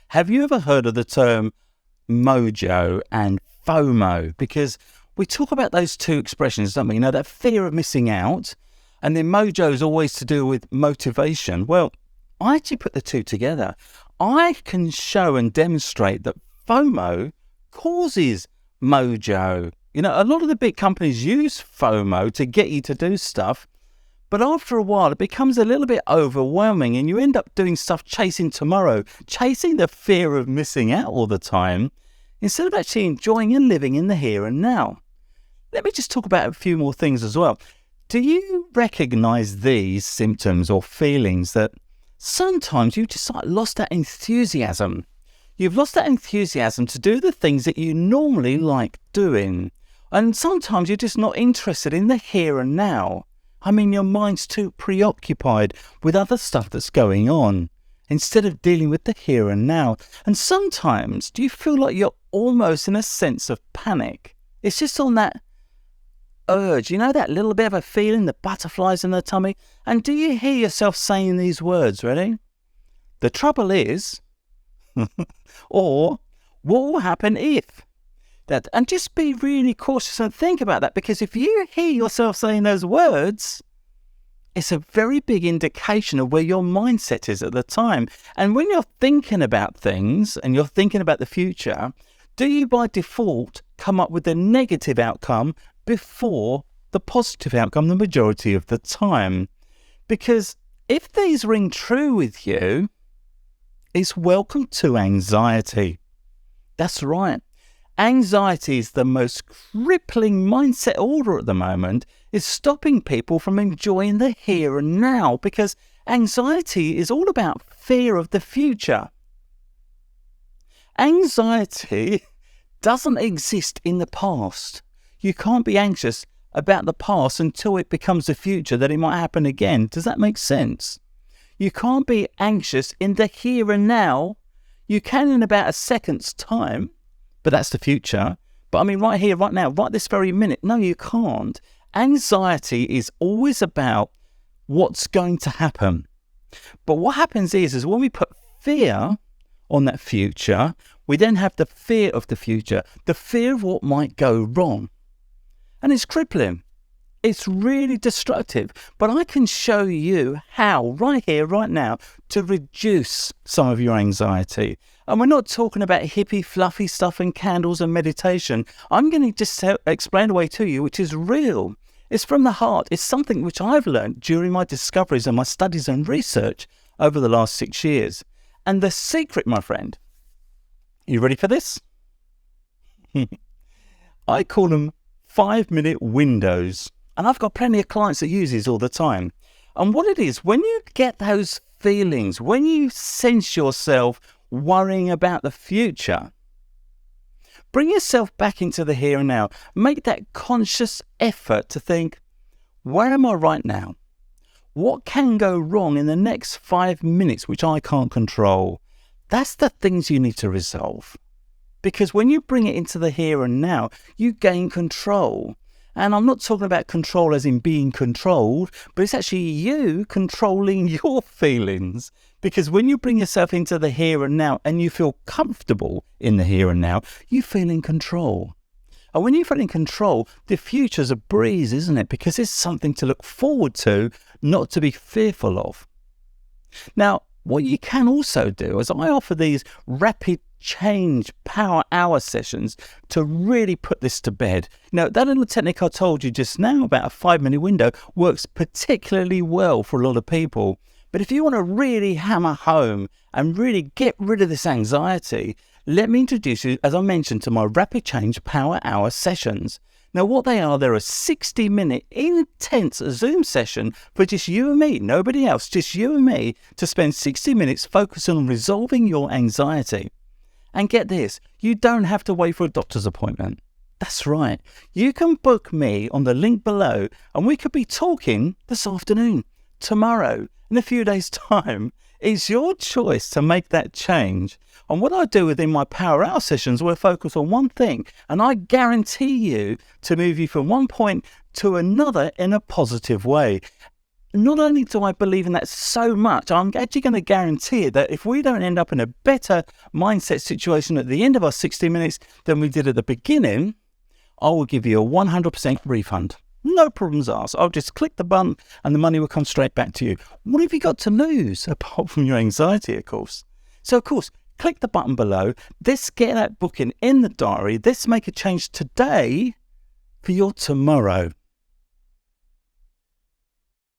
Have you ever heard of the term Mojo and FOMO? Because we talk about those two expressions, don't we? You know, that fear of missing out, and then Mojo is always to do with motivation. Well, I actually put the two together. I can show and demonstrate that FOMO causes Mojo. You know, a lot of the big companies use FOMO to get you to do stuff, but after a while it becomes a little bit overwhelming and you end up doing stuff chasing tomorrow, chasing the fear of missing out all the time, instead of actually enjoying and living in the here and now. Let me just talk about a few more things as well. Do you recognize these symptoms or feelings that sometimes you just lost that enthusiasm? You've lost that enthusiasm to do the things that you normally like doing. And sometimes you're just not interested in the here and now. I mean, your mind's too preoccupied with other stuff that's going on instead of dealing with the here and now. And sometimes, do you feel like you're almost in a sense of panic? It's just on that urge, you know, that little bit of a feeling, the butterflies in the tummy. And do you hear yourself saying these words? Ready? The trouble is, or what will happen if? That, and just be really cautious and think about that, because if you hear yourself saying those words, it's a very big indication of where your mindset is at the time. And when you're thinking about things and you're thinking about the future, do you by default come up with the negative outcome before the positive outcome the majority of the time? Because if these ring true with you, it's welcome to anxiety. That's right. Anxiety is the most crippling mindset order at the moment. It's stopping people from enjoying the here and now, because anxiety is all about fear of the future. Anxiety doesn't exist in the past. You can't be anxious about the past until it becomes the future that it might happen again. Does that make sense? You can't be anxious in the here and now. You can in about a second's time, but that's the future. But I mean, right here, right now, right this very minute, no, you can't. Anxiety is always about what's going to happen. But what happens is when we put fear on that future, we then have the fear of the future, the fear of what might go wrong. And it's crippling. It's really destructive. But I can show you how, right here, right now, to reduce some of your anxiety. And we're not talking about hippie, fluffy stuff and candles and meditation. I'm going to just explain away to you, which is real. It's from the heart. It's something which I've learned during my discoveries and my studies and research over the last 6 years. And the secret, my friend, you ready for this? I call them 5-minute windows. And I've got plenty of clients that use these all the time. And what it is, when you get those feelings, when you sense yourself worrying about the future, bring yourself back into the here and now. Make that conscious effort to think, where am I right now? What can go wrong in the next 5 minutes, which I can't control? That's the things you need to resolve. Because when you bring it into the here and now, you gain control. And I'm not talking about control as in being controlled, but it's actually you controlling your feelings. Because when you bring yourself into the here and now and you feel comfortable in the here and now, you feel in control. And when you feel in control, the future's a breeze, isn't it? Because it's something to look forward to, not to be fearful of. Now, what you can also do is I offer these rapid change power hour sessions to really put this to bed. Now, that little technique I told you just now about a 5-minute window works particularly well for a lot of people. But if you want to really hammer home and really get rid of this anxiety, let me introduce you, as I mentioned, to my rapid change power hour sessions. Now, what they are, they're a 60-minute intense Zoom session for just you and me, nobody else, just you and me, to spend 60 minutes focusing on resolving your anxiety. And get this, you don't have to wait for a doctor's appointment. That's right. You can book me on the link below and we could be talking this afternoon, tomorrow, in a few days' time. It's your choice to make that change. And what I do within my Power Hour sessions, we're focused on one thing, and I guarantee you to move you from one point to another in a positive way. not only do I believe in that so much, I'm actually going to guarantee that if we don't end up in a better mindset situation at the end of our 60 minutes than we did at the beginning, I will give you a 100% refund. No problems asked. I'll just click the button and the money will come straight back to you. What have you got to lose apart from your anxiety, of course? So, of course, click the button below. Let's get that booking in the diary. Let's make a change today for your tomorrow.